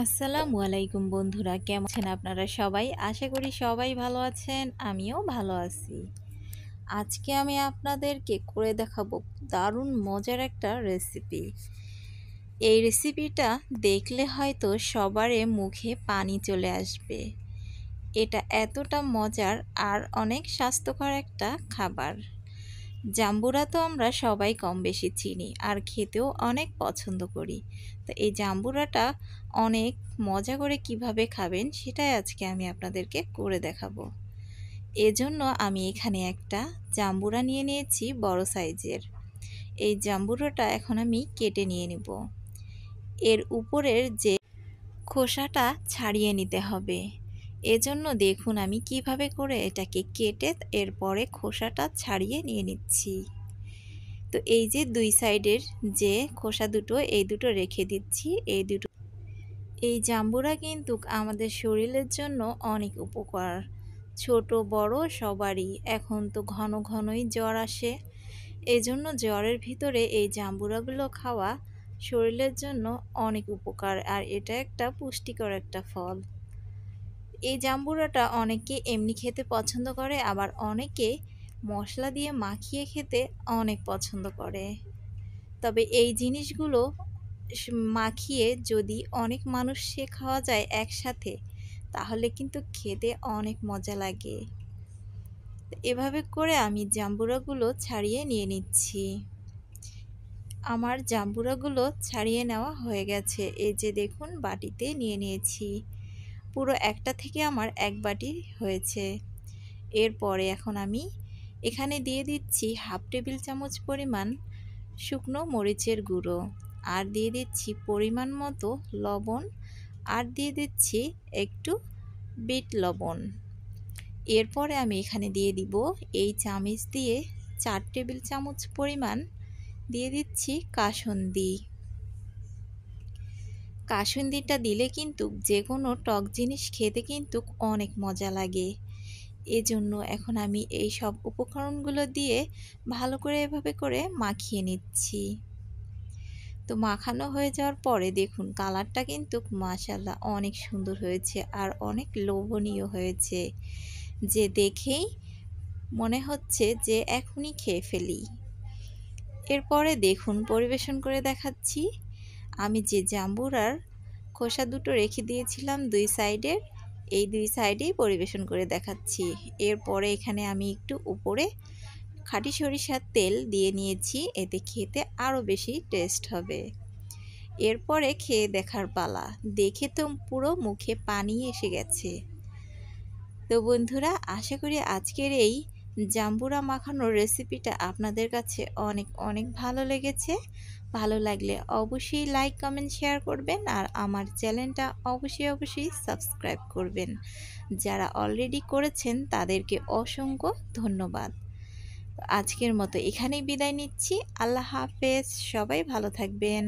আসসালামু আলাইকুম বন্ধুরা, কেমন আছেন আপনারা সবাই? আশা করি সবাই ভালো আছেন, আমিও ভালো আছি। আজকে আমি আপনাদেরকে করে দেখাবো দারুণ মজার একটা রেসিপি। এই রেসিপিটা দেখলে হয়তো সবারই মুখে পানি চলে আসবে। এটা এতটা মজার আর অনেক স্বাস্থ্যকর একটা খাবার। জাম্বুরা তো আমরা সবাই কম বেশি চিনি আর খেতেও অনেক পছন্দ করি। তো এই জাম্বুরাটা অনেক মজা করে কিভাবে খাবেন সেটাই আজকে আমি আপনাদেরকে করে দেখাবো। এজন্য আমি এখানে একটা জাম্বুরা নিয়ে নিয়েছি বড় সাইজের। এই জাম্বুরাটা এখন আমি কেটে নিয়ে নিব। এর উপরের যে খোসাটা ছাড়িয়ে নিতে হবে। এজন্য দেখুন আমি কিভাবে করে এটাকে কেটে এরপরে খোসাটা ছাড়িয়ে নিয়ে নিচ্ছি। তো এই যে দুই সাইডের যে খোসা দুটো, এই দুটো রেখে দিচ্ছি। এই জাম্বুরা কিন্তু আমাদের শরীরের জন্য অনেক উপকার। ছোট বড় সবারই এখন তো ঘন ঘনই জ্বর আসে। এজন্য জ্বরের ভিতরে এই জাম্বুরাগুলো খাওয়া শরীরের জন্য অনেক উপকার, আর এটা একটা পুষ্টিকর একটা ফল। এই জাম্বুরাটা অনেকে এমনি খেতে পছন্দ করে, আবার অনেকে মশলা দিয়ে মাখিয়ে খেতে অনেক পছন্দ করে। তবে এই জিনিসগুলো মাখিয়ে যদি অনেক মানুষে খাওয়া যায় একসাথে, তাহলে কিন্তু খেতে অনেক মজা লাগে। এভাবে করে আমি জাম্বুরাগুলো ছাড়িয়ে নিয়ে নিচ্ছি। আমার জাম্বুরাগুলো ছাড়িয়ে নেওয়া হয়ে গেছে। এই যে দেখুন বাটিতে নিয়ে নিয়েছি। পুরো একটা থেকে আমার এক বাটি হয়েছে। এরপরে এখন আমি এখানে দিয়ে দিচ্ছি হাফ টেবিল চামচ পরিমাণ শুকনো মরিচের গুঁড়ো, আর দিয়ে দিচ্ছি পরিমাণ মতো লবণ, আর দিয়ে দিচ্ছি একটু বিট লবণ। এরপরে আমি এখানে দিয়ে দিব এই চামচ দিয়ে 4 টেবিল চামচ পরিমাণ দিয়ে দিচ্ছি কাসুন্দি। কাসুন্দিটা দিলে কিন্তু যে কোনো টক জিনিস খেতে কিন্তু অনেক মজা লাগে। এজন্য এখন আমি এই সব উপকরণগুলো দিয়ে ভালো করে এভাবে করে মাখিয়ে নিচ্ছি। তো মাখানো হয়ে যাওয়ার পরে দেখুন কালারটা কিন্তু মাশাআল্লাহ অনেক সুন্দর হয়েছে আর অনেক লোভনীয় হয়েছে, যে দেখেই মনে হচ্ছে যে এখনই খেয়ে ফেলি। এরপরে দেখুন পরিবেশন করে দেখাচ্ছি। আমি যে জাম্বুরার খোসা দুটো রেখে দিয়েছিলাম দুই সাইডের, এই দুই সাইডেই পরিবেশন করে দেখাচ্ছি। এরপরে এখানে আমি একটু উপরে খাঁটি সরিষার তেল দিয়ে নিয়েছি, এতে খেতে আরও বেশি টেস্ট হবে। এরপরে খেয়ে দেখার পালা। দেখে তো পুরো মুখে পানি এসে গেছে। তো বন্ধুরা, আশা করি আজকের এই জাম্বুরা মাখানোর রেসিপিটা আপনাদের কাছে অনেক অনেক ভালো লেগেছে। ভালো লাগলে অবশ্যই লাইক কমেন্ট শেয়ার করবেন, আর আমার চ্যানেলটা অবশ্যই সাবস্ক্রাইব করবেন। যারা অলরেডি করেছেন তাদেরকে অসংখ্য ধন্যবাদ। আজকের মতো এখানেই বিদায় নিচ্ছি। আল্লাহ হাফেজ, সবাই ভালো থাকবেন।